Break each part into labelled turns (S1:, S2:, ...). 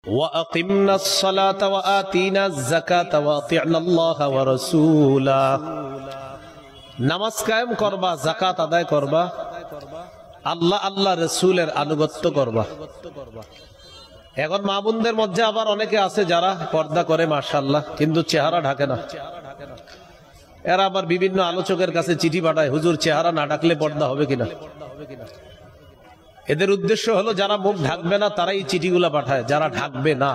S1: وأقمنا الصلاة وآتينا الزكاة وأطعنا الله ورسوله নামাজ কায়েম করবা, যাকাত আদায় করবা, আল্লাহ রাসূলের আনুগত্য করবা। এখন মা বোনদের মধ্যে আবার অনেকে আছে যারা পর্দা করে মাশাআল্লাহ, কিন্তু চেহারা ঢাকে না। এরা আবার বিভিন্ন আলোচকের কাছে চিঠি পাঠায়, হুজুর চেহারা না ঢাকলে পর্দা হবে কিনা। এদের উদ্দেশ্য হলো যারা মুখ ঢাকবে না তারাই চিঠিগুলা পাঠায়, যারা ঢাকবে না।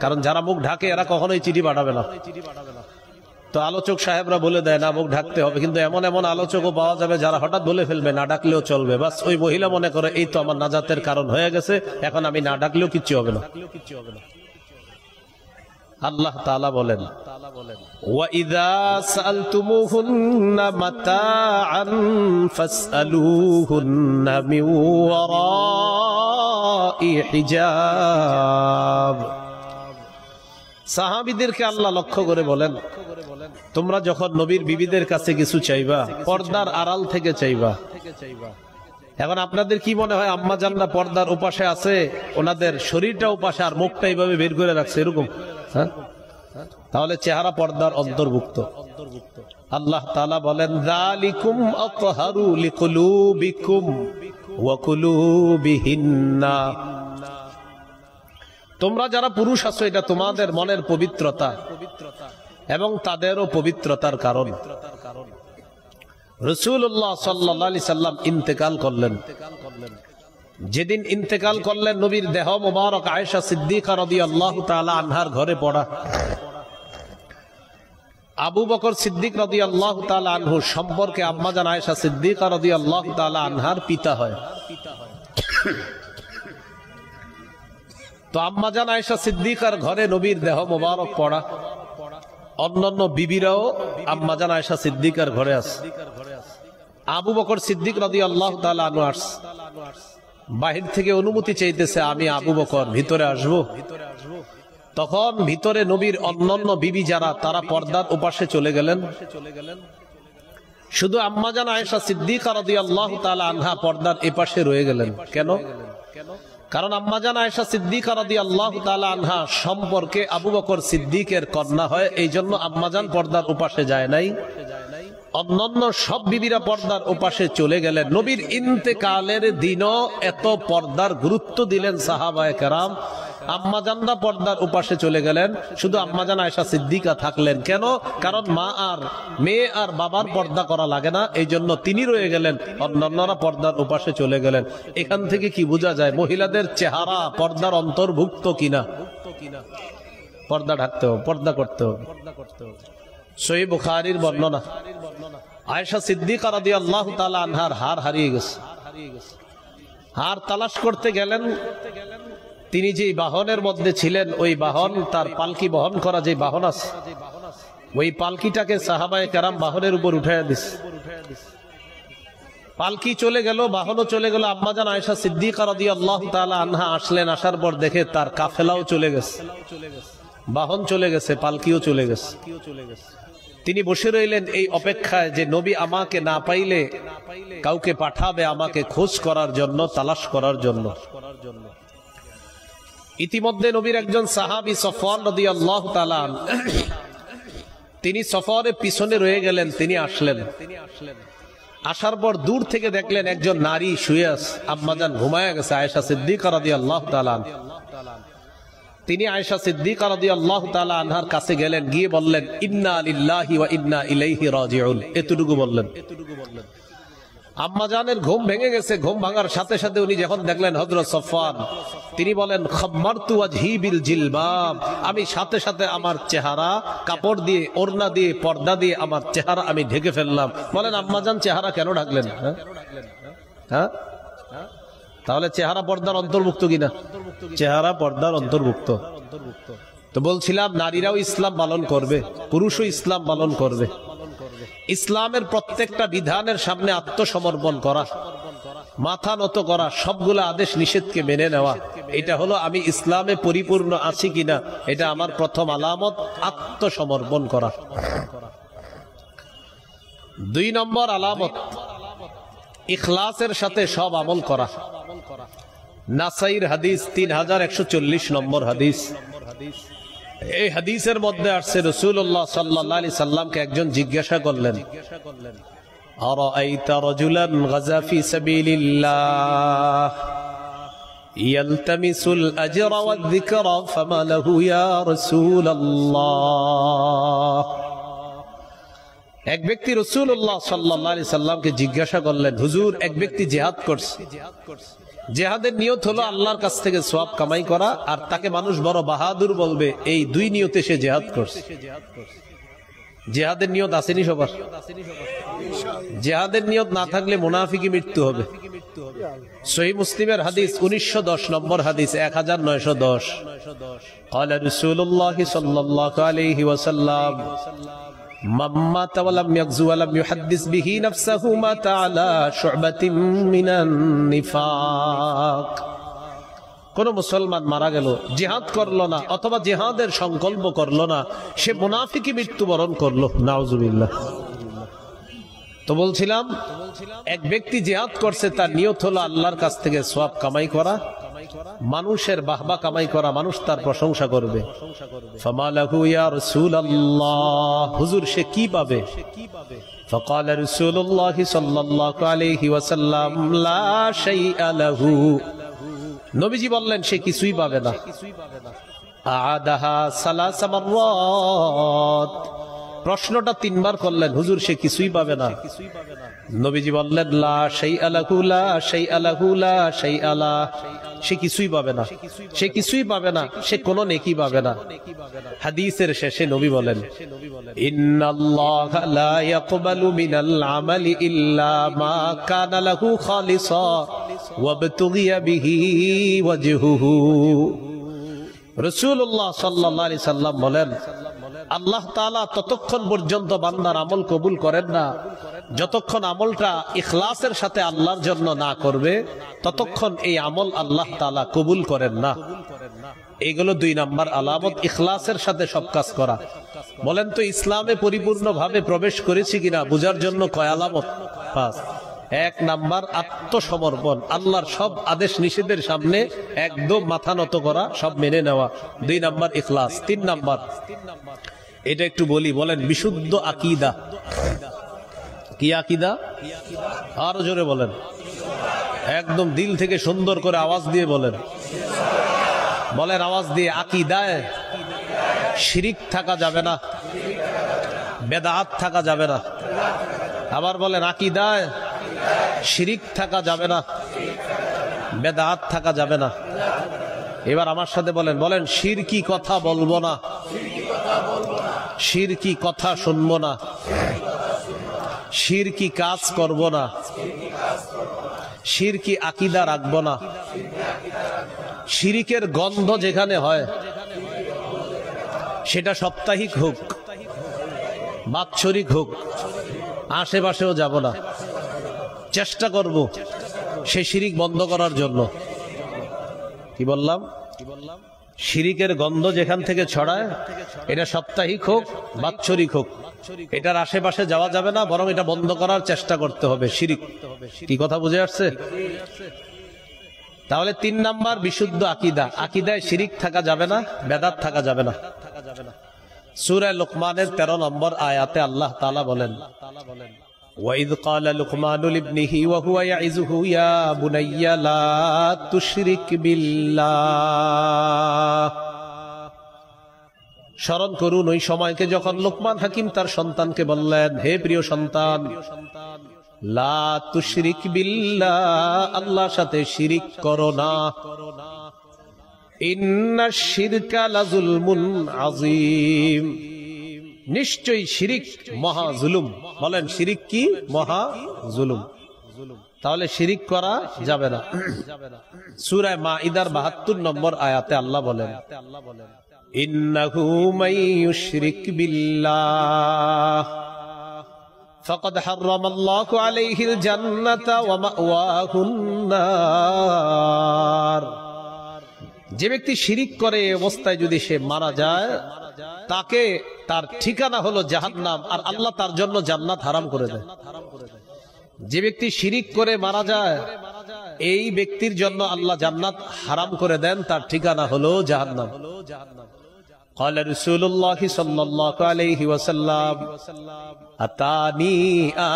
S1: কারণ যারা মুখ ঢাকে এরা কখনোই চিঠি পাঠাবে না। তো আলোচক সাহেবরা বলে দেয় না মুখ ঢাকতে হবে, কিন্তু এমন এমন আলোচকও পাওয়া যাবে যারা হঠাৎ বলে ফেলবে না ডাকলেও চলবে। বাস ওই মহিলা মনে করে এই তো আমার নাজাতের কারণ হয়ে গেছে, এখন আমি না ডাকলেও কিচ্ছু হবে না। আল্লাহ তাআলা বলেন, ওয়াইযা সাআলতুমুহুন্না মাতাআন ফাসআলুহুন্না মিন ওয়ারাই হিজাব। সাহাবীদেরকে আল্লাহ লক্ষ্য করে বলেন, তোমরা যখন নবীর বিবিদের কাছে কিছু চাইবা পর্দার আড়াল থেকে চাইবা। এখন আপনাদের কি মনে হয় আম্মা জানরা পর্দার ওপাশে আছে, ওনাদের শরীরটা ওপাশে আর মুখটা এইভাবে বের করে রাখছে এরকম? হ্যাঁ, তাহলে চেহারা পর্দার অন্তর্ভুক্ত। আল্লাহ তাআলা বলেন, যালিকুম আতহারু লিকুলুবিকুম ওয়া কুলুবিহিন্না। তোমরা যারা পুরুষ আছো এটা তোমাদের মনের পবিত্রতা এবং তাদেরও পবিত্রতার কারণ। রাসূলুল্লাহ সাল্লাল্লাহু আলাইহি সাল্লাম ইন্তেকাল করলেন। যেদিন ইন্তেকাল করলেন নবীর দেহ মুবারক আয়েশা সিদ্দিকা রাদিয়াল্লাহু তাআলা আনহার ঘরে পড়া। আবু বকর সিদ্দিক রাদিয়াল্লাহু তাআলা আনহু সম্পর্কে আম্মাজান আয়েশা সিদ্দিকা রাদিয়াল্লাহু তাআলা আনহার পিতা হয়। তো আম্মাজান আয়েশা সিদ্দিকার ঘরে নবীর দেহ মুবারক পড়া। অন্যান্য বিবিরাও আম্মাজান আয়েশা সিদ্দিকার ঘরে আছে। আবু বকর সিদ্দিক রাদিয়াল্লাহু তাআলা আনহু আসছে, বাহির থেকে অনুমতি চাইতেছে, আমি আবু বকর ভিতরে আসবো। তখন ভিতরে নবীর অন্যান্য বিবি যারা তারা পর্দার ওপাশে চলে গেলেন। শুধু আম্মাজান আয়েশা সিদ্দিকা রাদিয়াল্লাহু তাআলা আনহা পর্দার এপাশে রয়ে গেলেন। কেন? কারণ আম্মাজান আয়েশা সিদ্দিকা রাদিয়াল্লাহু তাআলা আনহা সম্পর্কে আবু বকর সিদ্দিকের কন্যা হয়, এই জন্য আম্মাজান পর্দার ওপাশে যায় নাই। অন্যান্য সব বিবিরা পর্দার ওপাশে চলে গেলেন। নবীর ইন্তেকালের দিনও এত পর্দার গুরুত্ব দিলেন সাহাবায়ে কেরাম। আম্মাজানরা পর্দার ওপাশে চলে গেলেন, শুধু আম্মাজান আয়েশা সিদ্দিকা থাকলেন। কেন? কারণ মা আর মেয়ে আর বাবার পর্দা করা লাগে না, এই জন্য তিনি রয়ে গেলেন, অন্যান্যরা পর্দার ওপাশে চলে গেলেন। এখান থেকে কি বোঝা যায় মহিলাদের চেহারা পর্দার অন্তর্ভুক্ত কিনা? পর্দা ঢাকতে হবে, পর্দা করতে হবে। সহিহ বুখারীর বর্ণনা, আয়েশা সিদ্দিকা রাদিয়াল্লাহু তাআলা আনহার হার হারিয়ে গেছে। হার তালাশ করতে গেলেন। তিনি যে বাহনের মধ্যে ছিলেন ওই বাহন, তার পালকি বহন করা যে বাহন আছে, ওই পালকিটাকে সাহাবায়ে কেরাম বাহনের উপর উঠাইয়া দিছে। পালকি চলে গেল, বাহনও চলে গেল। আম্মাজান আয়েশা সিদ্দিকা রাদিয়াল্লাহু তাআলা আনহা আসলেন, আসার পর দেখে তার কাফেলাও চলে গেছে, বাহন চলে গেছে, পালকিও চলে গেছে। তিনি বসে রইলেন এই অপেক্ষায় যে নবী আমাকে না পাইলে কাউকে পাঠাবে আমাকে খোঁজ করার জন্য, তালাশ করার জন্য। ইতিমধ্যে নবীর একজন সাহাবী সফওয়ান রাদিয়াল্লাহু তাআলা তিনি সফরের পিছনে রয়ে গেলেন। তিনি আসলেন, আসার পর দূর থেকে দেখলেন একজন নারী শুয়ে আছে, আম্মাজান ঘুমায়া গেছে, আয়েশা সিদ্দিকা রাদিয়াল্লাহু তাআলা। তিনি আয়েশা সিদ্দিকা রাদিয়াল্লাহু তাআলা আনহার কাছে গেলেন, গিয়ে বললেন, ইন্না লিল্লাহি ওয়া ইন্না ইলাইহি রাজিউন। এতটুকু বললেন। আম্মাজানের ঘুম ভেঙে গেছে। ঘুম ভাঙার সাথে সাথে উনি যখন দেখলেন হযরত সফওয়ান, তিনি বলেন, খাম্মারতু ওয়াজহি বিল জিলবাব। আমি সাথে সাথে আমার চেহারা কাপড় দিয়ে, ওড়না দিয়ে, পর্দা দিয়ে আমার চেহারা আমি ঢেকে ফেললাম। বলেন আম্মাজান চেহারা কেন ঢাকলেন? হ্যাঁ, তাহলে চেহারা পর্দার অন্তর্ভুক্ত কিনা? চেহারা পর্দার অন্তর্ভুক্ত। তো বলছিলাম নারীরাও ইসলাম পালন করবে, পুরুষও ইসলাম পালন করবে। ইসলামের প্রত্যেকটা বিধানের সামনে আত্মসমর্পণ করা, মাথা নত করা, সবগুলা আদেশ নিষেধকে মেনে নেওয়া, এটা হলো আমি ইসলামে পরিপূর্ণ আছি কিনা, এটা আমার প্রথম আলামত। আত্মসমর্পণ করা। 2 নম্বর আলামত, ইখলাসের সাথে সব আমল করা। নাসাইর হাদিস 3140 নম্বর হাদিস। এই হাদিসের মধ্যে আসছে রাসূলুল্লাহ সাল্লাল্লাহু আলাইহি সাল্লামকে একজন জিজ্ঞাসা করলেন, আরাআইতা রাজুলান গাজা ফি সাবিলিল্লাহ ইয়ালতামিসুল আজরা ওয়ায যিকরা ফামা লাহু ইয়া রাসূলুল্লাহ। এক ব্যক্তি রাসূলুল্লাহ সাল্লাল্লাহু আলাইহি সাল্লামকে জিজ্ঞাসা করলেন, হুজুর, এক ব্যক্তি জিহাদ করছে, জিহাদের নিয়ত হলো আল্লাহর কাছ থেকে সওয়াব কামাই করা, আর তাকে মানুষ বড় বাহাদুর বলবে, এই দুই নিয়তে সে জিহাদ করছে। জিহাদের নিয়ত আসেনি সবার? জিহাদের নিয়ত না থাকলে মুনাফিকি মৃত্যু হবে। সহিহ মুসলিমের হাদিস 1910 নম্বর হাদিস 1910 قال رسول الله صلى الله عليه وسلم من مات ولم يغزو ولم يحدث به نفسه مات على شعبة من النفاق। কোন মুসলমান মারা গেল, জিহাদ করলো না অথবা জিহাদের সংকল্প করলো না, সে মুনাফিকি মৃত্যুবরণ করলো, নাউজুবিল্লাহ। তো বলছিলাম, এক ব্যক্তি জিহাদ করছে, তার নিয়ত হলো আল্লাহর কাছ থেকে সওয়াব কামাই করা, মানুষের বাহবা কামাই করা, মানুষ তার প্রশংসা করবে। ফামালাহু ইয়া রাসূলুল্লাহ, হুজুর সে কি পাবে? فقال رسول الله صلى الله عليه وسلم لا شيء له। নবীজি বললেন সে কিছুই পাবে না। আদাহা সালাসা মাররাত, প্রশ্নটা 3 বার করলেন, হুজুর সে কিছুই পাবে না। নবীজি বললেন লা শাইআ লাহু লা শাইআ লাহু লা শাইআ লা, সে কিছুই পাবে না, সে কিছুই পাবে না, সে কোনো নেকি পাবে না। হাদিসের শেষে নবী বলেন, ইন্নাল্লাহা লা ইয়াকবালু মিনাল আমালি ইল্লা মা কানা লাহু খালিসা ওয়াবতুগিয়া বিহি ওয়াজহুহু। রাসূলুল্লাহ সাল্লাল্লাহু আলাইহি সাল্লাম বলেন, আল্লাহ তাআলা ততক্ষণ পর্যন্ত বান্দার আমল কবুল করেন না, যতক্ষণ আমলটা ইখলাসের সাথে আল্লাহর জন্য না করবে, ততক্ষণ এই আমল আল্লাহ তাআলা কবুল করেন না। এগুলো 2 নাম্বার আলামত, ইখলাসের সাথে সব কাজ করা। বলেন তো, ইসলামে পরিপূর্ণভাবে প্রবেশ করেছি কিনা বুঝার জন্য কয় আলামত? 5। 1 নাম্বার আত্মসমর্পণ, আল্লাহর সব আদেশ নিষেধের সামনে একদম মাথা নত করা, সব মেনে নেওয়া। 2 নাম্বার ইখলাস। 3 নাম্বার, এটা একটু বলি, বলেন বিশুদ্ধ আকীদা। কি আকীদা? আরো জোরে বলেন, একদম দিল থেকে সুন্দর করে আওয়াজ দিয়ে বলেন, বলেন আওয়াজ দিয়ে, আকীদায় শিরিক থাকা যাবে না, বেদাত থাকা যাবে না। আবার বলেন, আকীদায় শিরিক থাকা যাবে না, বেদাত থাকা যাবে না। এবার আমার সাথে বলেন, বলেন শিরকি কথা বলবো না, শিরকি কথা শুনবো না, শিরকি কাজ করব না, শিরকি আকীদা রাখবো না। শিরিকের গন্ধ যেখানে হয়, সেটা সাপ্তাহিক হোক, বাৎসরিক হোক, আশেপাশেও যাব না, চেষ্টা করব সেই শিরিক বন্ধ করার জন্য। কি বললাম? শিরিকের গন্ধ যেখান থেকে ছড়ায়, এটা সাপ্তাহিক হোক, বাৎসরিক হোক, এটার আশেপাশে যাওয়া যাবে না, বরং এটা বন্ধ করার চেষ্টা করতে হবে। শিরিক, কি কথা বুঝে আসছে? তাহলে 3 নাম্বার বিশুদ্ধ আকীদা, আকীদায় শিরিক থাকা যাবে না, বেদাত থাকা যাবে না। সূরা লুকমানের 13 নম্বর আয়াতে আল্লাহ তাআলা বলেন, وَإِذْ قَالَ لُقْمَانُ لِابْنِهِ وَهُوَ يَعِظُهُ يَا بُنَيَّ لَا تُشْرِكْ بِاللَّهِ। স্মরণ করুন ওই সময়কে যখন লোকমান হাকিম তার সন্তানকে বললেন, হে প্রিয় সন্তান, লা তুশরিক বিল্লাহ, আল্লাহর সাথে শিরিক করো না। ইন্নাশ শিরকা লাযুলমুন আযীম, নিশ্চয়ই শিরিক মহা জুলুম। বলেন শিরিক কি? মহা জুলুম। তাহলে শিরিক করা যাবে না। সূরা মাঈদার ৭২ নম্বর আয়াতে আল্লাহ বলেন, ইন্নাহু মাইয়ুশরিক বিল্লাহ ফাকাদ হারামাল্লাহু আলাইহিল জান্নাতা ওয়া মাওয়াহুন নার। যে ব্যক্তি শিরিক করে এই অবস্থায় যদি সে মারা যায়, তাকে তার ঠিকানা হলো জাহান্নাম, আর আল্লাহ তার জন্য জান্নাত হারাম করে দেয়। যে ব্যক্তি শিরিক করে মারা যায়, এই ব্যক্তির জন্য আল্লাহ জান্নাত হারাম করে দেন, তার ঠিকানা হলো জাহান্নাম। قال رسول الله صلى الله عليه وسلم أتاني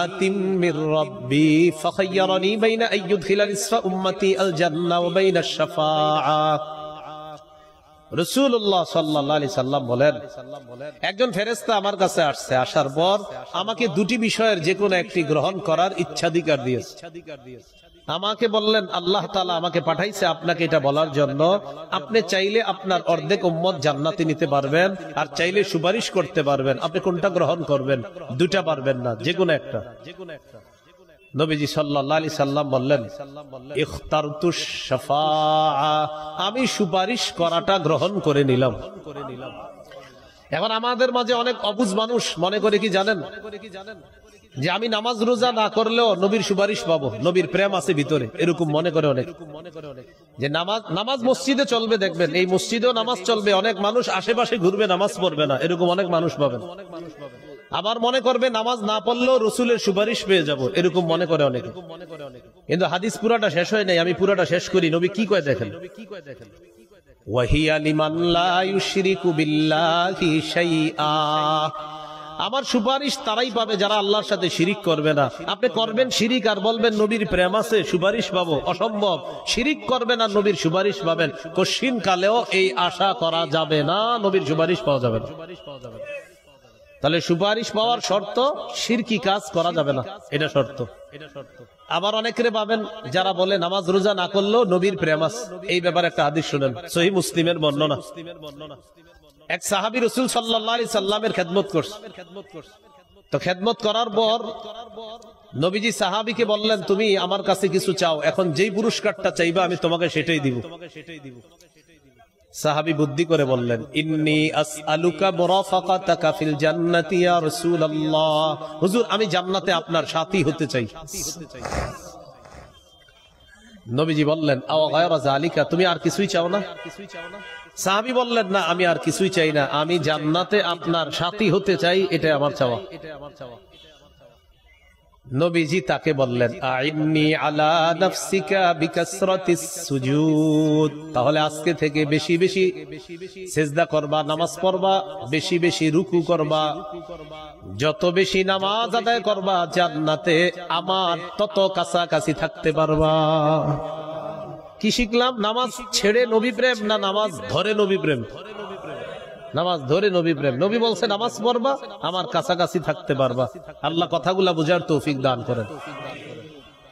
S1: آت من ربي فخيرني بين أن يدخل نصف أمتي الجنة وبين الشفاعة। রাসূলুল্লাহ সাল্লাল্লাহু আলাইহি সাল্লাম বলেন, একজন ফেরেশতা আমার কাছে আসছে, আসার পর আমাকে দুটি বিষয়ের যে কোনো একটি গ্রহণ করার ইচ্ছাধিকার দিয়েছে। আমাকে বললেন, আল্লাহ তাআলা আমাকে পাঠাইছে আপনাকে এটা বলার জন্য, আপনি চাইলে আপনার অর্ধেক উম্মত জান্নাতে নিতে পারবেন, আর চাইলে সুপারিশ করতে পারবেন। আপনি কোনটা গ্রহণ করবেন? দুটা পারবেন না, যে কোনো একটা। নবীজি সাল্লাল্লাহু আলাইহি সাল্লাম বললেন, ইখতারতুশ শাফাআ, আমি সুপারিশ করাটা গ্রহণ করে নিলাম। এখন আমাদের মাঝে অনেক অবুঝ মানুষ মনে করে কি জানেন, যে আমি নামাজ রোজা না করলেও নবীর সুপারিশ পাবো, নবীর প্রেম আছে ভিতরে, এরকম মনে করে অনেক। যে নামাজ মসজিদে চলবে, দেখবেন এই মসজিদেও নামাজ চলবে, অনেক মানুষ আশেপাশে ঘুরবে, নামাজ পড়বে না, এরকম অনেক মানুষ পাবেন। আবার মনে করবে নামাজ না পড়লেও রসুলের সুপারিশ পেয়ে যাব, এরকম মনে করে অনেকে। কিন্তু হাদিস পুরাটা শেষ হয় নাই, আমি পুরাটা শেষ করি। নবী কি কয় দেখেন, ওয়াহিয়া লিমান লা ইউশরিকু বিল্লাহি শাইআ, আমার সুপারিশ তারাই পাবে যারা আল্লাহর সাথে শিরিক করবে না। আপনি করবেন শিরিক আর বলবেন নবীর প্রেম আছে, সুপারিশ পাবো, অসম্ভব। শিরিক করবেন আর নবীর সুপারিশ পাবেন, কশিন কালেও এই আশা করা যাবে না নবীর সুপারিশ পাওয়া যাবে না। তাহলে সুপারিশ পাওয়ার শর্ত শিরকি কাজ করা যাবে না, এটা শর্ত। আবার অনেকের পাবেন যারা বলে নামাজ রোজা না করলেও নবীর প্রেম আছে। এই ব্যাপারে একটা হাদিস শুনেন, সহিহ মুসলিমের বর্ণনা। এক সাহাবী রাসূল সাল্লাল্লাহু আলাইহি সাল্লামের খেদমত করছে। তো খেদমত করার পর নবীজি সাহাবীকে বললেন, তুমি আমার কাছে কিছু চাও, এখন যেই পুরস্কারটা চাইবা আমি তোমাকে সেটাই দিব। সাহাবী বুদ্ধি করে বললেন, ইন্নী আসআলুকা মুরাফাকাতাকা ফিল জান্নাতি ইয়া রাসূলুল্লাহ, হুজুর আমি জান্নাতে আপনার সাথী হতে চাই। নবীজি বললেন, আও গায়রা যালিকা, তুমি আর কিছুই চাও না? সাহাবী বললেন, না আমি আর কিছুই চাই না, আমি জান্নাতে আপনার সাথী হতে চাই, এটা আমার চাওয়া। নবীজি তাকে বললেন, আইন্নি আলা নাফসিকা বিকাসরাতিস সুজুদ, তাহলে আজকে থেকে বেশি বেশি সিজদা করবা, নামাজ পড়বা, বেশি বেশি রুকু করবা, যত বেশি নামাজ আদায় করবা জান্নাতে আমার তত কাছাকাছি থাকতে পারবা। কি শিখলাম? নামাজ ছেড়ে নবী প্রেম না নামাজ ধরে নবী প্রেম? নামাজ ধরে নবী প্রেম। নবী বলছে নামাজ পড়বা, আমার কাছাকাছি থাকতে পারবা। আল্লাহ কথাগুলা বুঝার তৌফিক দান করেন।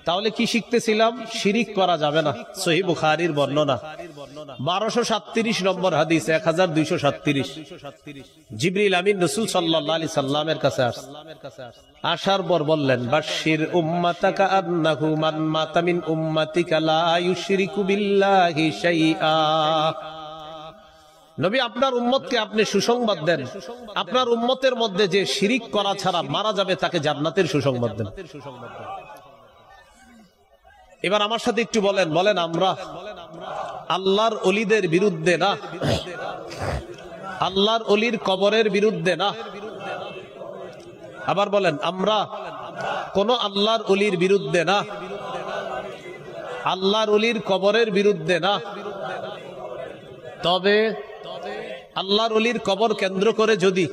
S1: তাহলে কি শিখতেছিলাম? শিরিক করা যাবে না। সহিহ বুখারীর বর্ণনা 1237 নম্বর হাদিস, 1237। জিবরিল আমিন রাসূল সাল্লাল্লাহু আলাইহি সাল্লামের কাছে আসার পর বললেন, বাশশির উম্মাতাকা আন্নাহু মান মাতা মিন উম্মাতিকা লা ইউশরিকু বিল্লাহি শাইআ। নবী আপনার উম্মতকে আপনি সুসংবাদ দেন, আপনার উম্মতের মধ্যে যে শিরিক করা ছাড়া মারা যাবে তাকে জান্নাতের সুসংবাদ দেন। এবার আমার সাথে একটু বলেন আমরা আল্লাহর ওলিদের বিরুদ্ধে না, আল্লাহর ওলির কবরের বিরুদ্ধে না। আবার বলেন, আমরা কোন আল্লাহর ওলির বিরুদ্ধে না, আল্লাহর ওলির কবরের বিরুদ্ধে না। তবে আল্লাহর ওলির কবর কেন্দ্র করে যদি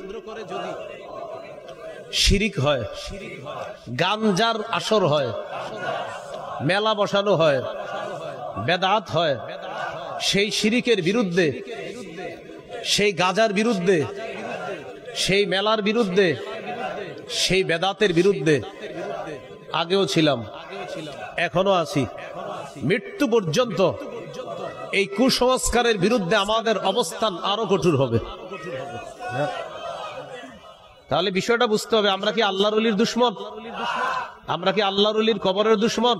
S1: শিরিক হয়, গাঞ্জার আসর হয়, মেলা বসানো হয়, বেদাত হয়, সেই শিরিকের বিরুদ্ধে, সেই গাজার বিরুদ্ধে, সেই মেলার বিরুদ্ধে, সেই বেদাতের বিরুদ্ধে আগেও ছিলাম, এখনো আছি, মৃত্যু পর্যন্ত এই কুসংস্কারের বিরুদ্ধে আমাদের অবস্থান আরো কঠোর হবে। তাহলে বিষয়টা বুঝতে হবে, আমরা কি আল্লাহর ওলির দুশমন? আমরা কি আল্লাহর ওলির কবরের দুশমন?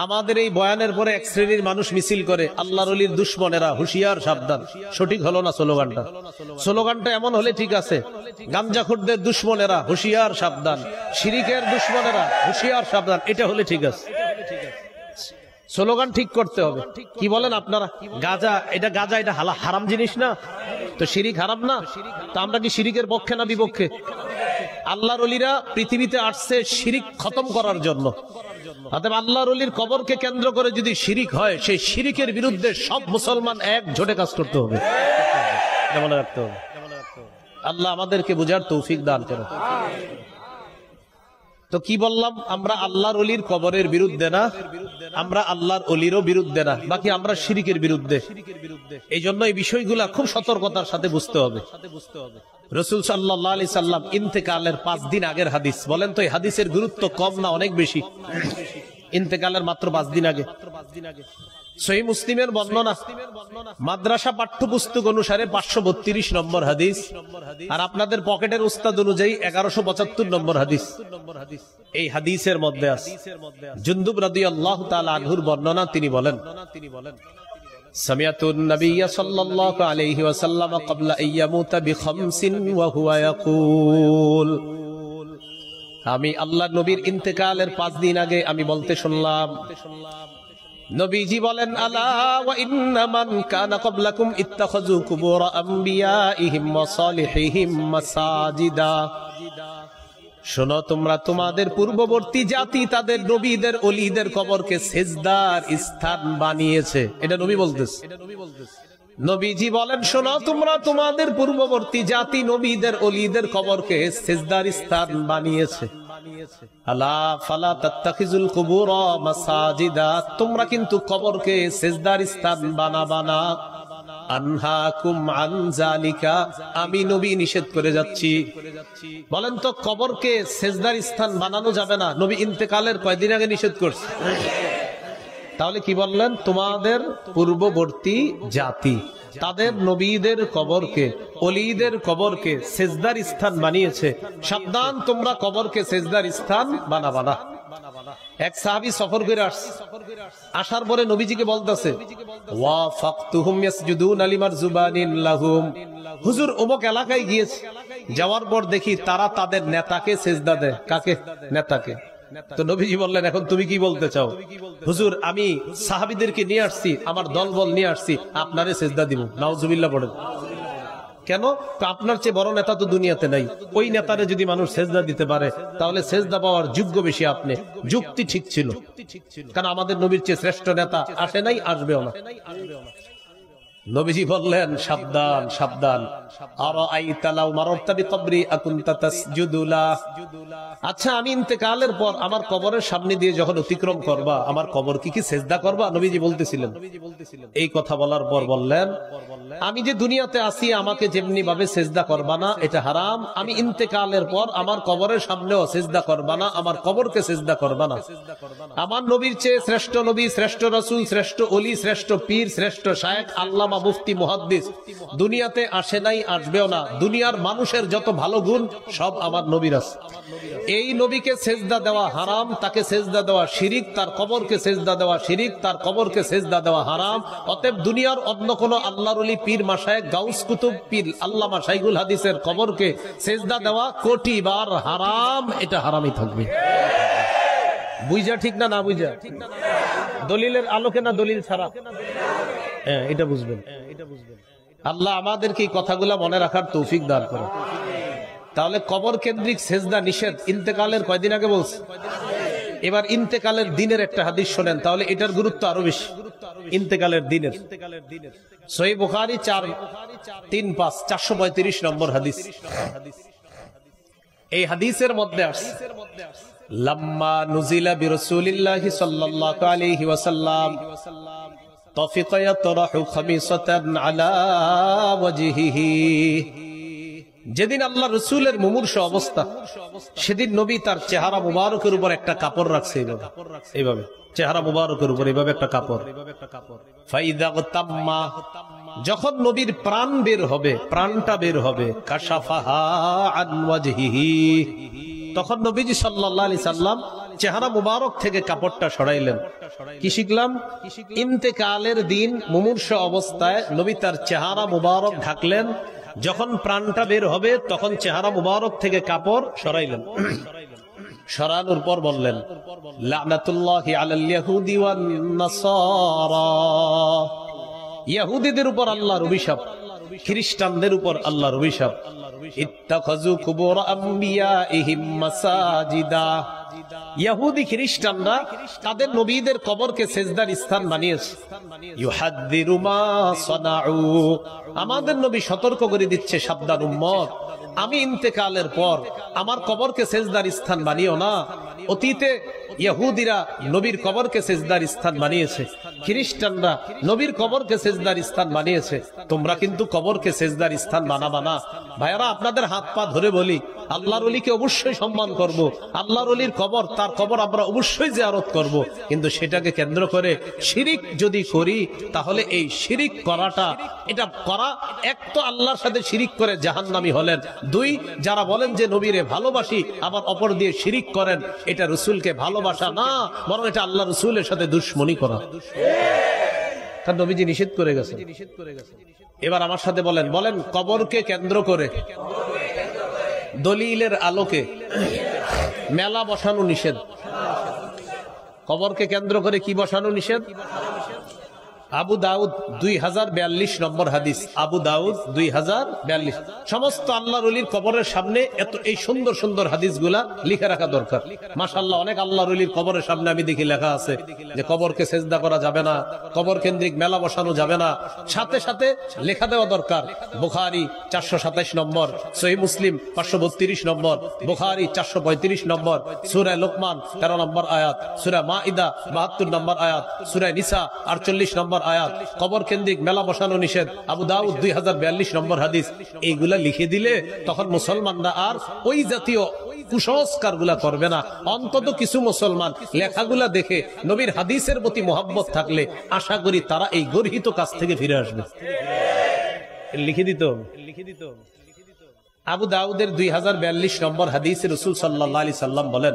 S1: আমাদের এই বয়ানের পরে এক শ্রেণীর মানুষ মিছিল করে, আল্লাহর ওলির দুশমনেরা হুঁশিয়ার সাবধান। সঠিক হলো না স্লোগানটা। স্লোগানটা এমন হলে ঠিক আছে, গাঞ্জাখোরদের দুশমনেরা হুঁশিয়ার সাবধান, শিরিকের দুশমনেরা হুঁশিয়ার সাবধান, এটা হলে ঠিক আছে। স্লোগান ঠিক করতে হবে। কি বলেন আপনারা? গাজা এটা হারাম জিনিস না? তো শিরিক হারাম না? তো আমরা কি শিরিকের পক্ষে না বিপক্ষে? আল্লাহর ওলিরা পৃথিবীতে আসছে শিরিক খতম করার জন্য। অতএব আল্লাহর ওলির কবরকে কেন্দ্র করে যদি শিরিক হয়, সেই শিরিকের বিরুদ্ধে সব মুসলমান এক জোটে কাজ করতে হবে, মনে রাখতে হবে। আল্লাহ আমাদেরকে বুঝার তৌফিক দান করুন। তো কি বললাম, আমরা আল্লাহর ওলির কবরের বিরুদ্ধে না, আমরা আল্লাহর ওলিরও বিরুদ্ধে না, বাকি আমরা শিরিকের বিরুদ্ধে। এই জন্য এই বিষয়গুলা খুব সতর্কতার সাথে বুঝতে হবে। রাসূল সাল্লাল্লাহু আলাইহি সাল্লাম ইন্তেকালের 5 দিন আগের হাদিস, বলেন তো এই হাদিসের গুরুত্ব কম না অনেক বেশি? ইন্তেকালের মাত্র 5 দিন আগে সহিহ মুসলিমের বর্ণনা, মাদ্রাসা পাঠ্যপুস্তক অনুসারে 532 নম্বর হাদিস, আর আপনাদের পকেটের উস্তাদ অনুযায়ী 1175 নম্বর হাদিস। এই হাদিসের মধ্যে আছে জুনদুব রাদিয়াল্লাহু তাআলা আনহুর বর্ণনা। তিনি বলেন, সামিআতুন নবিয়্য সাল্লাল্লাহু আলাইহি ওয়াসাল্লাম ক্বাবলা আন ইয়ামুতা বিখামসিন ওয়া হুয়া ইয়াকুল, আমি আল্লাহর নবীর ইন্তেকালের 5 দিন আগে আমি বলতে শুনলাম, নবীজি বলেন, আলা ওয়া ইন্না মান কানা ক্বাবলাকুম ইত্তাখাযু কুবুর আমবিয়াইহিম ওয়া সালিহিহিম মাসাজিদা, শোনো তোমরা তোমাদের পূর্ববর্তী জাতি তাদের নবীদের ওলিদের কবরকে সেজদার স্থান বানিয়েছে। এটা নবী বলতেছে। নবীজি বলেন, শোনো তোমরা তোমাদের পূর্ববর্তী জাতি নবীদের ওলিদের কবরকে সেজদার স্থান বানিয়েছে। আলা ফালা তাত্তাখিজুল কুবুর মাসাজিদা, তোমরা কিন্তু কবরকে সেজদার স্থান বানাবা না। আনহাকুম আন যালিকা, আমি নবী নিষেধ করে যাচ্ছি। বলেন তো কবরকে সেজদার স্থান বানানো যাবে না, নবী ইন্তেকালের কয়দিন আগে নিষেধ করছে। তাহলে কি বললেন, তোমাদের পূর্ববর্তী জাতি তাদের নবীদের কবরকে ওলিদের কবরকে সেজদার স্থান বানিয়েছে, সাবধান তোমরা কবরকে সেজদার স্থান বানাবা না। এক সাহাবী সফর করে আসছে, আসার পরে নবীজিকে বলতেছে, ওয়া ফাকতুহুম ইয়াসজুদুনা লিমারজুবানিন লাহুম, হুজুর অমুক এলাকায় গিয়েছে, যাওয়ার পর দেখি তারা তাদের নেতাকে সেজদা দেয়। কাকে? নেতাকে। তো নবীজি বললেন, এখন তুমি কি বলতে চাও? হুজুর আমি সাহাবীদেরকে নিয়ে আসছি, আমার দলবল নিয়ে আসছি, আপনারে সেজদা দিব। নাউজুবিল্লাহ পড়েন। কেন? আপনার চেয়ে বড় নেতা তো দুনিয়াতে নাই, ওই নেতারে যদি মানুষ সেজদা দিতে পারে তাহলে সেজদা পাওয়ার যোগ্য বেশি আপনি। যুক্তি ঠিক ছিল, কারণ আমাদের নবীর চেয়ে শ্রেষ্ঠ নেতা আসে নাই, আসবেও না। নবীজি বললেন, সাবধান সাবধান, আরাআইতা লাউ মাররতা বিকবরি আকুনতা তাসজুদু লা, আচ্ছা আমি ইন্তেকালের পর আমার কবরের সামনে দিয়ে যখন অতিক্রম করবা, আমার কবর কি সেজদা করবা? নবীজি বলতেছিলেন। এই কথা বলার পর বললেন, আমি যে দুনিয়াতে আছি আমাকে যেমনি ভাবে সেজদা করবা না, এটা হারাম। আমি ইন্তেকালের পর আমার কবরের সামনেও সেজদা করবা না, আমার কবরকে সেজদা করবা না। আমার নবীর চেয়ে শ্রেষ্ঠ নবী, শ্রেষ্ঠ রাসূল, শ্রেষ্ঠ ওলি, শ্রেষ্ঠ পীর, শ্রেষ্ঠ শায়েখ, আল্লামা, মুফতি, মুহাদ্দিস দুনিয়াতে আসে নাই, আসবেও না। দুনিয়ার মানুষের যত ভালো গুণ সব আমার নবীর আছে। এই নবীকে সেজদা দেওয়া হারাম, তাকে সেজদা দেওয়া শিরিক, তার কবরকে সেজদা দেওয়া শিরিক, তার কবরকে সেজদা দেওয়া হারাম। অতএব দুনিয়ার অন্য কোন আল্লাহর ওলি, পীর, মাশায়েখ, গাউস, কুতুব, পীর, আল্লামা, শাইখুল হাদিসের কবরকে সেজদা দেওয়া কোটিবার হারাম। এটা হারামই থাকবে। বুঝা ঠিক না? না বুঝা দলিলের আলোকে না দলিল ছাড়া? হ্যাঁ, এটা বুঝবেন। আল্লাহ আমাদেরকে এই কথাগুলা মনে রাখার তৌফিক দান করে। তাহলে কবর কেন্দ্রিক সেজদা নিষেধ ইন্তেকালের কয়দিন আগে বলছে। এবার ইন্তেকালের দিনের একটা হাদিস শোনেন, তাহলে এটার গুরুত্ব আরো বেশি। ইন্তেকালের দিনের সহিহ বুখারী 435 435 নম্বর হাদিস। এই হাদিসের মধ্যে আসছে, লাম্মা নুজিলা বিরাসূলিল্লাহি সাল্লাল্লাহু আলাইহি ওয়াসাল্লাম তাফিকা ইয়াতরাহু খামিসাতান আলা ওয়াজহিহি, যেদিন আল্লাহ রাসূলের মুমূর্ষ অবস্থা, সেদিন নবী তার চেহারা মুবারকের উপর একটা কাপড় রাখছে। এইভাবে চেহারা মুবারকের উপর এইভাবে একটা কাপড়। ফাইদা তাম্মা, যখন নবীর প্রাণ বের হবে, প্রাণটা বের হবে, কাশাফাহা আন ওয়াজহিহি, তখন নবীজি সাল্লাল্লাহু আলাইহি সাল্লাম চেহারা মুবারক থেকে কাপড়টা সরাইলেন। কি শিখলাম? ইন্তেকালের দিন মুমূর্ষ অবস্থায় নবী তার চেহারা মুবারক ঢাকলেন, যখন প্রাণটা বের হবে তখন চেহারা মুবারক থেকে কাপড় সরাইলেন। সরানোর পর বললেন, লানাতুল্লাহি আলাল ইয়াহুদি ওয়ান নাসারা, ইহুদিদের উপর আল্লাহর অভিশাপ, খ্রিস্টানদের উপর আল্লাহর অভিশাপ। ইত্তাখাযু কুবুর আমবিয়াইহিম মাসাজিদা, ইহুদি খ্রিস্টানরা তাদের নবীদের কবরকে সেজদার স্থান বানিয়েছে। ইউহাদ্দিরু মা সানাউ, আমাদের নবী সতর্ক করে দিচ্ছে, সাবধান উম্মত, আমি ইন্তেকালের পর আমার কবরকে সেজদার স্থান বানিও না। অতীতে ইহুদিরা নবীর কবরকে সেজদার স্থান বানিয়েছে, খ্রিস্টানরা নবীর কবরকে সেজদার স্থান বানিয়েছে, তোমরা কিন্তু কবরকে সেজদার স্থান বানাবা না। ভাইয়ারা, আপনাদের হাত পা ধরে বলি, আল্লাহর ওলিকে অবশ্যই সম্মান করব, আল্লাহর ওলির কবর, তার কবর আমরা অবশ্যই জিয়ারত করব, কিন্তু সেটাকে কেন্দ্র করে শিরিক যদি করি, তাহলে এই শিরিক করাটা, এটা করা, এক তো আল্লাহর সাথে শিরিক করে জাহান্নামী হলেন, দুই যারা বলেন যে নবীরে ভালোবাসি আবার অপর দিয়ে শিরিক করেন, এটা রাসূলকে ভালোবাসা না, বরং এটা আল্লাহ রাসূলের সাথে দুশমনি করা। তার নবীজি নিষেধ করে গেছে। এবার আমার সাথে বলেন, বলেন কবরকে কেন্দ্র করে দলিলের আলোকে মেলা বসানো নিষেধ। কবরকে কেন্দ্র করে কি বসানো নিষেধ? আবু দাউদ 2042 নম্বর হাদিস, আবু দাউদ 2042। সমস্ত আল্লাহর ওলির কবরের সামনে এত এই সুন্দর সুন্দর হাদিসগুলা লিখে রাখা দরকার। মাশাআল্লাহ, অনেক আল্লাহর ওলির কবরের সামনে আমি দেখি লেখা আছে যে কবরকে সেজদা করা যাবে না, কবর কেন্দ্রিক মেলা বসানো যাবে না। সাথে সাথে লেখা দেওয়া দরকার, বুখারী 427 নম্বর, সহিহ মুসলিম 532 নম্বর, বুখারী 435 নম্বর, সূরা লোকমান 13 নম্বর আয়াত, সূরা মাইদা 72 নম্বর আয়াত, সূরা নিসা 48 নম্বর আয়াত, কবর কেন্দ্রিক মেলা বসানো নিষেধ, আবু দাউদ 2042 নম্বর হাদিস। এইগুলা লিখে দিলে তখন মুসলমানরা আর ওই জাতীয় কুসংস্কার গুলা করবে না। অন্তত কিছু মুসলমান লেখাগুলা দেখে নবীর হাদিসের প্রতি মোহাব্বত থাকলে আশা করি তারা এই গর্হিত কাজ থেকে ফিরে আসবে। লিখে দিত। আবু দাউদের 2042 নম্বর হাদিসে রাসূল সাল্লাল্লাহু আলাইহি সাল্লাম বলেন,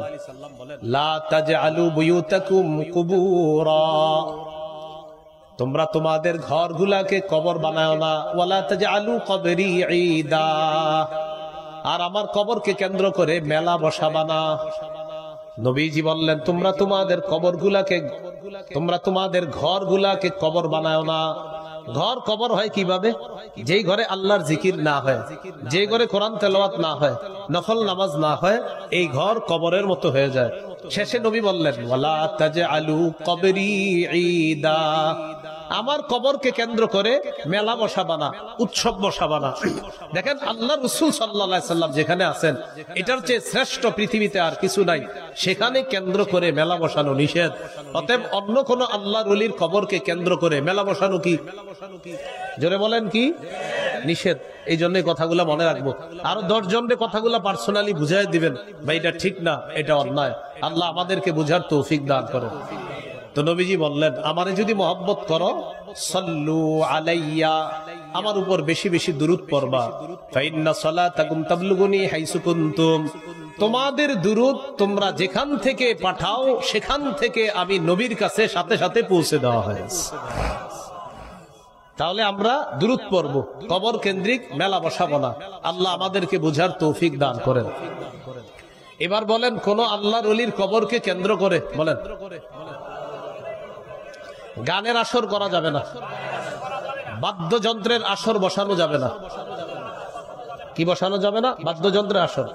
S1: লা তাজআলু বুয়ুতাকুম কুবুরা, তোমরা তোমাদের ঘরগুলাকে কবর বানাও না। ওয়ালা তাজআলু কবরি ঈদা, আর আমার কবরকে কেন্দ্র করে মেলা বসাবা না। নবীজি বললেন, তোমরা তোমাদের কবরগুলাকে, তোমরা তোমাদের ঘরগুলাকে কবর বানাও না। ঘর কবর হয় কিভাবে? যেই ঘরে আল্লাহর জিকির না হয়, যে ঘরে কোরআন তেলাওয়াত না হয়, নফল নামাজ না হয়, এই ঘর কবরের মতো হয়ে যায়। শেষে নবী বললেন, ওয়ালা তাজআলু কবরি ঈদা, আমার কবরকে কেন্দ্র করে মেলা বসাবা না, উৎসব বসাবা না। দেখেন, আল্লাহ রাসূল সাল্লাল্লাহু আলাইহি সাল্লাম যেখানে আছেন, এটার চেয়ে শ্রেষ্ঠ পৃথিবীতে আর কিছু নাই, সেখানে কেন্দ্র করে মেলা বসানো নিষেধ। অতএব অন্য কোন আল্লাহর ওলির কবরকে কেন্দ্র করে মেলা বসানো কি? জোরে বলেন, কি? নিষেধ। এই জন্য কথাগুলা মনে রাখবো। আরো 10 জনকে কথাগুলা পার্সোনালি বুঝাই দিবেন, ভাই এটা ঠিক না, এটা অন্যায়। আল্লাহ আমাদেরকে বুঝার তৌফিক দান করেন। তো নবীজি বললেন, আমারে যদি মহব্বত করো, সাল্লু আলাইয়া, আমার উপর বেশি বেশি দুরূদ পড়বা। ফাইন্না সালাতাকুম তাবলুগুনি হাইসু কুনতুম, তোমাদের দুরূদ তোমরা যেখান থেকে পাঠাও সেখান থেকে আমি নবীর কাছে সাথে সাথে পৌঁছে দেওয়া হয়েছে। তাহলে আমরা দুরূদ পড়ব, কবর কেন্দ্রিক মেলা বসাবো না। আল্লাহ আমাদেরকে বুঝার তৌফিক দান করেন। এবার বলেন, কোন আল্লাহর ওলির কবরকে কেন্দ্র করে বলেন গানের আসর করা যাবে না, বাদ্যযন্ত্রের আসর বসানো যাবে না। কি বসানো যাবে না? বাদ্যযন্ত্রের আসর।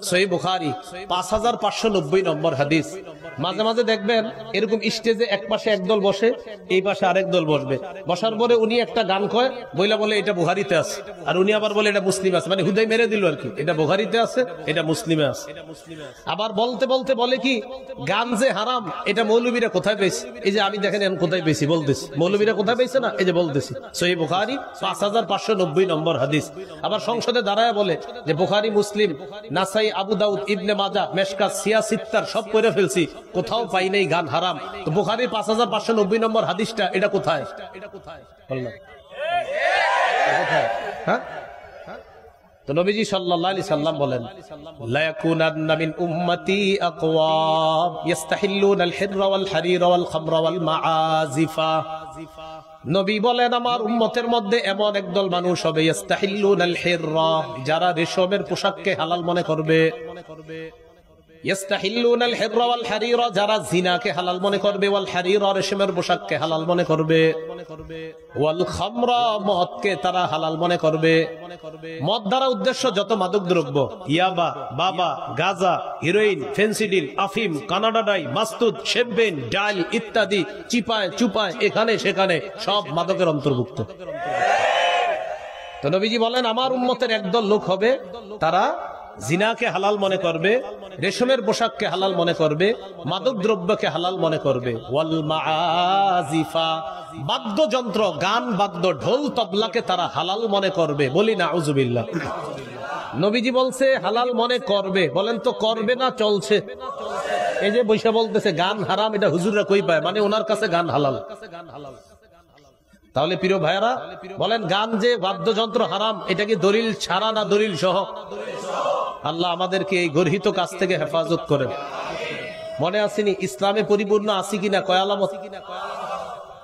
S1: সহিহ বুখারী 5590 নম্বর হাদিস। মাঝে মাঝে দেখবেন এরকম স্টেজে এক পাশে একদল বসে, এই পাশে আরেক দল বসবে, বসার পরে উনি একটা গান কয়, বইলা বলে এটা বুখারীতে আছে, আর উনি আবার বলে এটা মুসলিমে আছে, মানে হুদাই মেরে দিল আর কি, এটা বুখারীতে আছে, এটা মুসলিমে আছে। আবার বলতে বলতে বলে কি, গান যে হারাম, এটা মৌলবীরা কোথায় পেয়েছে? এই যে আমি দেখেন কোথায় পেয়েছি বলতেছি, মৌলবীরা কোথায় পেয়েছে না, এই যে বলতেছি। সহিহ বুখারী 5590 নম্বর হাদিস। আবার সংসদে দাঁড়ায় বলে যে বুখারী, মুসলিম, নাসাই, আবু দাউদ, ইবনে মাজাহ, মেশকাত, সিয়াসিত্তার সব পড়ে ফেলছি, কোথাও পাই নাই গান হারাম। তো বুখারী 5590 নম্বর হাদিসটা এটা কোথায়? হ্যাঁ, তো নবীজি সাল্লাল্লাহু আলাইহি সাল্লাম বলেন, লা ইয়াকুনান্না মিন উম্মতি আকওয়াম ইস্তাহিল্লুনা আল হিররা ওয়াল হারিরা ওয়াল খামরা ওয়াল মাআজিফা। নবী বলেন, আমার উম্মতের মধ্যে এমন একদল মানুষ হবে, ইস্তাহিল্লুনা আল হিররা, যারা রেশমের পোশাককে হালাল মনে করবে, ইয়াস্তাহিল্লুনাল হিররা ওয়াল হারিরা, যারা জিনাকে হালাল মনে করবে, ওয়াল হারিরা রেশমের পোশাককে হালাল মনে করবে, ওয়াল খামরা মদকে তারা হালাল মনে করবে। মদ দ্বারা উদ্দেশ্য যত মাদক দ্রব্য, ইয়াবা, বাবা, গাঁজা, হিরোইন, ফেন্সিডিল, আফিম, কানাডাডাই, মাস্তুদ, শেভবেন, ডাল ইত্যাদি, চিপায় চুপায় এখানে সেখানে সব মাদকের অন্তর্ভুক্ত। তো নবীজি বলেন আমার উম্মতের একদল লোক হবে, তারা জিনাকে হালাল মনে করবে, রেশমের পোশাককে হালাল মনে করবে, মাদক দ্রব্যকে হালাল মনে করবে, ওয়াল মাআজিফা বাদ্যযন্ত্র, গান বাদ্য, ঢোল তবলাকে তারা হালাল মনে করবে। বলি নাউজুবিল্লাহ। নবীজি বলছে হালাল মনে করবে, বলেন তো করবে না চলছে? এই যে বৈশা বলতেছে গান হারাম, এটা হুজুররা কই পায়, মানে ওনার কাছে গান হালাল। তাহলে প্রিয় ভাইরা বলেন গান যে বাদ্যযন্ত্র হারাম, এটা কি দলিল ছাড়া না দলিল সহ? আল্লাহ আমাদেরকে এই গর্হিত কাজ থেকে হেফাজত করেন। মনে আসেনি ইসলামে পরিপূর্ণ আছি কিনা? কয় আলামত?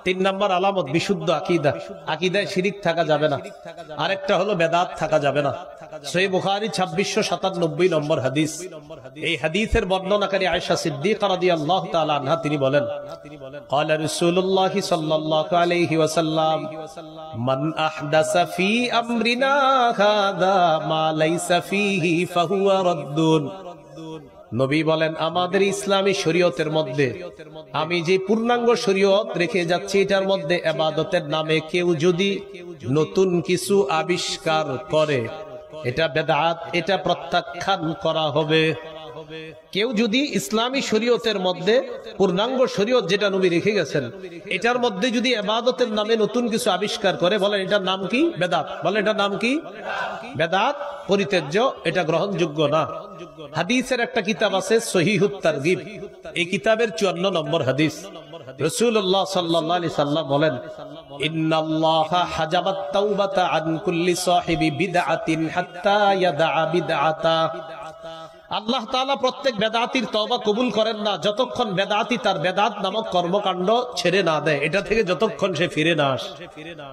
S1: 3 নম্বর আলামত বিশুদ্ধ আকীদা। আকীদায় শিরিক থাকা যাবে না। আরেকটা হলো বেদাত থাকা যাবে না। সহিহ বুখারী 2697 নম্বর হাদিস। এই হাদিসের বর্ণনাকারী আয়েশা সিদ্দিকা রাদিয়াল্লাহু তাআলা আনহা তিনি বলেন, ক্বালা রাসূলুল্লাহ সাল্লাল্লাহু আলাইহি ওয়াসাল্লাম, মান আহদাসা ফি আমরিনা হাযা মা লাইসা ফীহি ফাহুয়া রাদ্দুন। নবী বলেন আমাদের ইসলামী শরীয়তের মধ্যে আমি যে পূর্ণাঙ্গ শরীয়ত রেখে যাচ্ছি, এটার মধ্যে ইবাদতের নামে কেউ যদি নতুন কিছু আবিষ্কার করে, এটা বেদাত, এটা প্রত্যাখ্যান করা হবে। কেউ যদি ইসলামী শরীয়তের মধ্যে পূর্ণাঙ্গ শরীয়ত যেটা নবী রেখে গেছেন, এটার মধ্যে যদি ইবাদতের নামে নতুন কিছু আবিষ্কার করে, বলেন এটার নাম কি? বেদাত। বলেন এটার নাম কি? বেদাত, পরিত্যাজ্য, এটা গ্রহণযোগ্য না। হাদিসের একটা কিতাব আছে সহিহুত তারগিব, এই কিতাবের 54 নম্বর হাদিস। রাসূলুল্লাহ সাল্লাল্লাহু আলাইহি সাল্লাম বলেন, ইন্নাল্লাহা হাজাবাত তাওবাতা আন কুল্লি সাহিবি বিদআতিন হাত্তা ইয়াদা বিদআতা। আল্লাহ তাআলা প্রত্যেক বেদাতির তওবা কবুল করেন না যতক্ষণ বেদাতি তার বেদাত নামক কর্মকাণ্ড ছেড়ে না দেয়। এটা থেকে যতক্ষণ সে ফিরে না আসে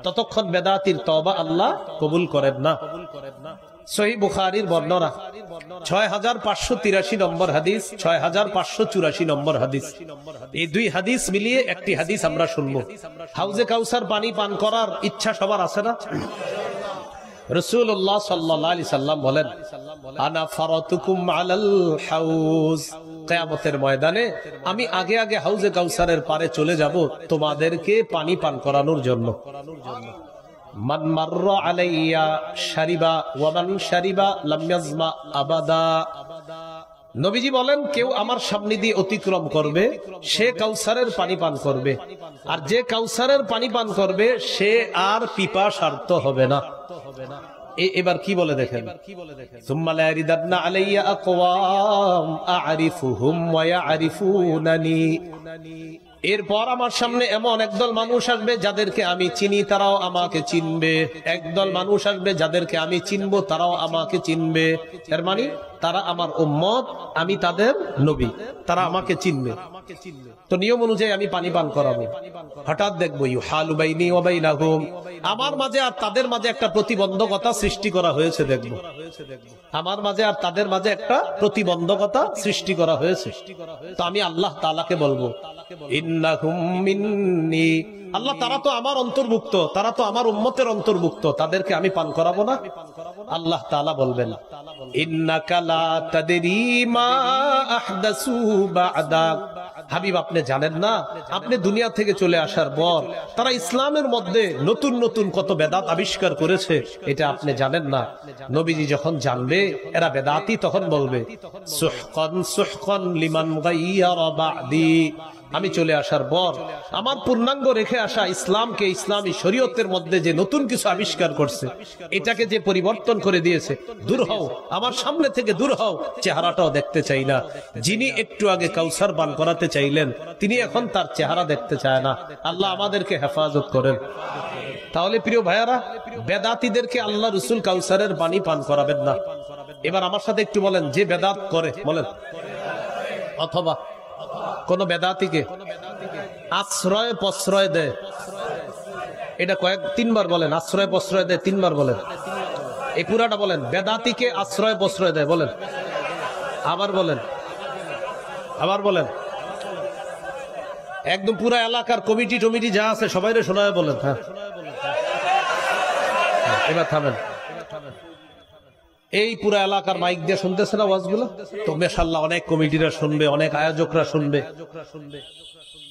S1: ততক্ষণ বেদাতির তওবা আল্লাহ কবুল করেন না। সহিহ বুখারীর বর্ণনা 6583 নম্বর হাদিস, 6584 নম্বর হাদিস। এই দুই হাদিস মিলিয়ে একটি হাদিস আমরা শুনবো। হাউজে কাউসার পানি পান করার ইচ্ছা সবার আছে না? রাসূলুল্লাহ সাল্লাল্লাহু আলাইহি সাল্লাম বলেন, আনা ফারাতুকুম আলাল হাউজ। কিয়ামতের ময়দানে আমি আগে আগে হাউজে কাউসারের পারে চলে যাব তোমাদেরকে পানি পান করানোর জন্য। মান মাররা আলাইয়া শারিবা ওয়া মান শারিবা লাম ইয়াজমা আবাদা। নবীজি বলেন কেউ আমার সামনে দিয়ে অতিক্রম করবে, সে কাউসারের পানি পান করবে, আর যে কাউসারের পানি পান করবে সে আর পিপাসার্ত হবে না। এবার কি বলে দেখেন, সুম্মা লা ইয়ারিদান্না আলাইয়া আকওয়াম আ'রিফুহুম ওয়া ইয়া'রিফুনানি। এরপর আমার সামনে এমন একদল মানুষ আসবে যাদেরকে আমি চিনি, তারাও আমাকে চিনবে। একদল মানুষ আসবে যাদেরকে আমি চিনবো, তারাও আমাকে চিনবে। এর মানে তারা আমার উম্মত, আমি তাদের নবী, তারা আমাকে চিনবে। তো নিয়ম অনুযায়ী আমি পানি পান করাবো। হঠাৎ দেখবো ইউহালু বাইনি ওয়া বাইনাহুম, আমার মাঝে আর তাদের মাঝে একটা প্রতিবন্ধকতা সৃষ্টি করা হয়েছে। দেখবো আমার মাঝে আর তাদের মাঝে একটা প্রতিবন্ধকতা সৃষ্টি করা হয়েছে। তো আমি আল্লাহ তাআলাকে বলবো, ইন্নাহুম মিন্নি, আল্লাহ তারা তো আমার অন্তর্ভুক্ত, তারা তো আমার উম্মতের অন্তর্ভুক্ত, তাদেরকে আমি পান করাবো না? আল্লাহ তাআলা বলবেন, ইন্নাকা লা তাদরি মা আহদাসু বা'দাক। হাবিব আপনি জানেন না, আপনি দুনিয়া থেকে চলে আসার পর তারা ইসলামের মধ্যে নতুন নতুন কত বেদাত আবিষ্কার করেছে, এটা আপনি জানেন না। নবীজি যখন জানবে এরা বেদাতি, তখন বলবে সুহকান সুহকান লিমান গায়্যারা বা'দি। আমি চলে আসার পর আমার পূর্ণাঙ্গ রেখে আসা ইসলামকে, ইসলামী শরীয়তের মধ্যে যে নতুন কিছু আবিষ্কার করছে, এটাকে যে পরিবর্তন করে দিয়েছে, দূর হও আমার সামনে থেকে, দূর হও, চেহারাটাও দেখতে চাই না। যিনি একটু আগে কাউসার পান করাতে চাইলেন, তিনি এখন তার চেহারা দেখতে চায় না। আল্লাহ আমাদেরকে হেফাজত করেন। তাহলে প্রিয় ভাইয়ারা, বেদাতীদেরকে আল্লাহ রাসূল কাউসারের পানি পান করাবেন না। এবার আমার সাথে একটু বলেন, যে বেদাত করে, বলেন, অথবা কোন বেদাতিকে আশ্রয় প্রশ্রয় দেয়, এটা তিনবার বলেন, আশ্রয় প্রশ্রয় দেয়, তিনবার বলেন, এই পুরাটা বলেন। বেদাতিকে আশ্রয় প্রশ্রয় দেয়, বলেন, আবার বলেন। আবার বলেন। একদম পুরো এলাকার কমিটি টমিটি যা আছে সবাইরে শোনায় বলেন। হ্যাঁ, এবার থামেন। এই পুরো এলাকার মাইক দিয়ে শুনতেছে না ওয়াজগুলো? তো মাশাআল্লাহ অনেক কমিটিরা শুনবে, অনেক আয়োজকরা শুনবে।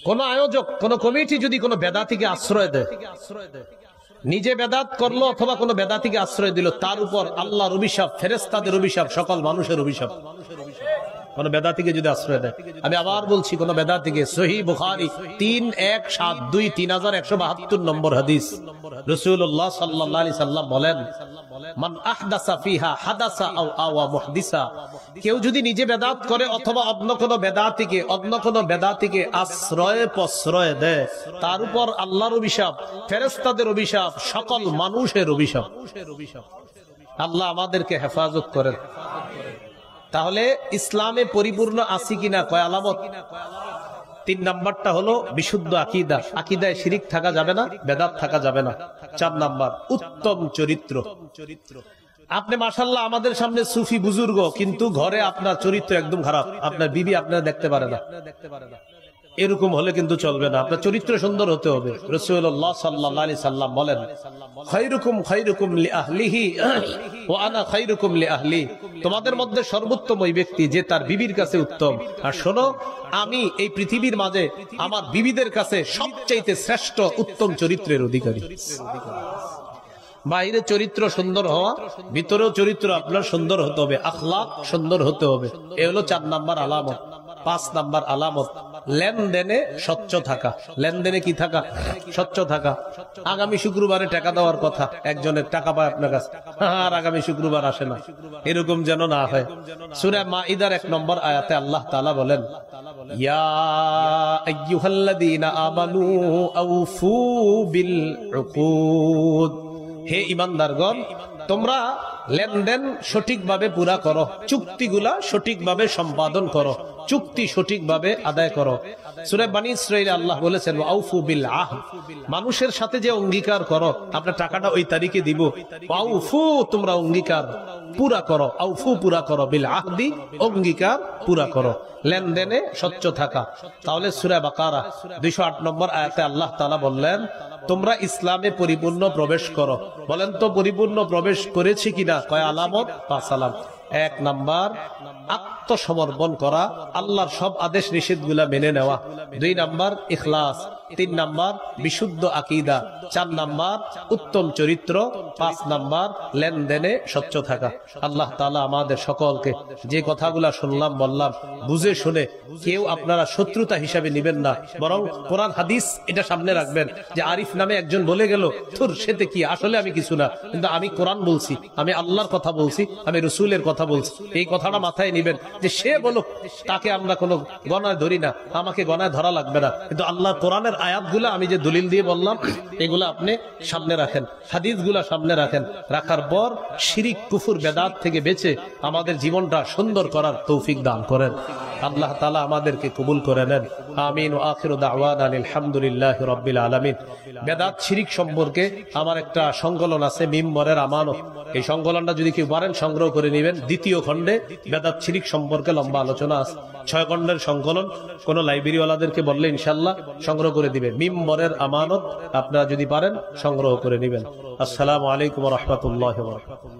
S1: কোন আয়োজক, কোন কমিটি যদি কোনো বেদাতিকে আশ্রয় দেয়, নিজে বেদাত করলো অথবা কোনো বেদাতিকে আশ্রয় দিল, তার উপর আল্লাহর অভিশাপ, ফেরেশতাদের অভিশাপ, সকল মানুষের অভিশাপ। কোন বেদাতিকে যদি আশ্রয় দেয়, আমি আবার বলছি, কোন বেদাতিকে, সহিহ বুখারী 3172 3172 নম্বর হাদিস, রাসূলুল্লাহ সাল্লাল্লাহু আলাইহি সাল্লাম বলেন, মান আহদাসা ফিহা হাদাসা আও আওয়া মুহদিসা, কেউ যদি নিজে বেদাত করে অথবা অন্য কোনো বেদাতিকে আশ্রয় প্রশ্রয় দেয়, তার উপর আল্লাহর অভিশাপ, ফেরেশতাদের অভিশাপ, সকল মানুষের অভিশাপ। আল্লাহ আমাদেরকে হেফাজত করেন। তাহলে ইসলামে পরিপূর্ণ আছি কিনা কয় আলামত। 3 নাম্বারটা হলো বিশুদ্ধ আকীদা, আকীদায় শিরিক থাকা যাবে না, বেদাত থাকা যাবে না। 4 নাম্বার উত্তম চরিত্র। আপনি মাশাআল্লাহ আমাদের সামনে সুফি বুজুর্গ, কিন্তু ঘরে আপনার চরিত্র একদম খারাপ, আপনার বিবি আপনারা দেখতে পারে না, এরকম হলে কিন্তু চলবে না। আপনার চরিত্র সুন্দর হতে হবে। রাসূলুল্লাহ সাল্লাল্লাহু আলাইহি সাল্লাম বলেন, খায়রুকুম খায়রুকুম লিআহলিহি ওয়া আনা খায়রুকুম লিআহলি, তোমাদের মধ্যে সর্বোত্তম ওই ব্যক্তি যে তার বিবির কাছে উত্তম। আর শোনো, আমি এই পৃথিবীর মাঝে আমার বিবিদের কাছে সবচাইতে শ্রেষ্ঠ উত্তম চরিত্রের অধিকারী। বাইরে চরিত্র সুন্দর হওয়া, ভিতরেও চরিত্র আপনার সুন্দর হতে হবে, আখলাক সুন্দর হতে হবে। এ হলো 4 নাম্বার আলামত। 5 নাম্বার আলামত, লেনদেনে স্বচ্ছ থাকা। লেনদেনে কি থাকা? স্বচ্ছ থাকা। আগামী শুক্রবারে টাকা দেওয়ার কথা, একজনের টাকা পায় আপনার কাছে, আর আগামী শুক্রবার আসে না, এরকম যেন না হয়। সূরা মাইদার 1 নম্বর আয়াতে আল্লাহ তাআলা বলেন, ইয়া আইয়ুহাল্লাযীনা আমানু আউফু বিল উকুদ, হে ঈমানদারগণ, তোমরা লেনদেন সঠিকভাবে পুরা করো, চুক্তিগুলা সঠিকভাবে সম্পাদন করো, চুক্তি সঠিকভাবে আদায় করো। সূরা বনী ইসরাঈলে আল্লাহ বলেছেন, আউফু বিল আহদ, মানুষের সাথে যে অঙ্গীকার করো, আপনার টাকাটা ওই তারিখে দিব, আউফু, তোমরা অঙ্গীকার পুরা করো, আউফু পুরা করো, বিল আহদি, অঙ্গীকার পুরা করো, লেনদেনে স্বচ্ছ থাকা। তাহলে সূরা বাকারা 208 নম্বর আয়াতে আল্লাহ তাআলা বললেন, তোমরা ইসলামে পরিপূর্ণ প্রবেশ করো। বলেন তো পরিপূর্ণ প্রবেশ করেছি কিনা? কয় আলামত? 5 আলামত। 1 নাম্বার আত্মসমর্পণ করা, আল্লাহর সব আদেশ নিষেধগুলা মেনে নেওয়া। 2 নাম্বার ইখলাস। 3 নাম্বার বিশুদ্ধ আকীদা। 4 নাম্বার উত্তম চরিত্র। 5 নাম্বার লেনদেনে স্বচ্ছ থাকা। আল্লাহ তাআলা আমাদের সকলকে যে কথাগুলা শুনলাম বললাম বুঝে শুনে কেউ আপনারা শত্রুতা হিসাবে নেবেন না, বরং কোরআন হাদিস এটা সামনে রাখবেন যে আরিফ নামে একজন বলে গেল, তোর সেতে কি, আসলে আমি কিছু না, কিন্তু আমি কোরআন বলছি, আমি আল্লাহর কথা বলছি, আমি রাসূলের কথা বলছি। এই কথাটা মাথায় নিবেন যে সে বলুক, তাকে আমরা কোনো গণায় ধরি না, আমাকে গণায় ধরা লাগবে না, কিন্তু আল্লাহ কোরআনের আয়াতগুলো আমি যে দলিল দিয়ে বললাম এগুলো আপনি সামনে রাখেন, হাদিসগুলা সামনে রাখেন। রাখার পর শিরিক কুফর বেদাত থেকে বেঁচে আমাদের জীবনটা সুন্দর করার তৌফিক দান করেন। আল্লাহ তাআলা আমাদেরকে কবুল করে নেন। আমিন। ওয়া আখিরু দাওয়ানা আলহামদুলিল্লাহি রাব্বিল আলামিন। বেদাত শিরিক সম্পর্কে আমার একটা সংকলন আছে, মিম্বরের আমানত। এই সংকলনটা যদি কেউ পারেন সংগ্রহ করে নেবেন। 2য় খণ্ডে বেদাত শিরিক সম্পর্কে লম্বা আলোচনা আছে। 6 খণ্ডের সংকলন। কোন লাইব্রেরিওয়ালাদেরকে বললে ইনশাআল্লাহ সংগ্রহ করে দিবেন। মিম্বরের আমানত আপনারা যদি পারেন সংগ্রহ করে নেবেন। আসসালামু আলাইকুম ওয়া রাহমাতুল্লাহি ওয়া বারাকাতুহু।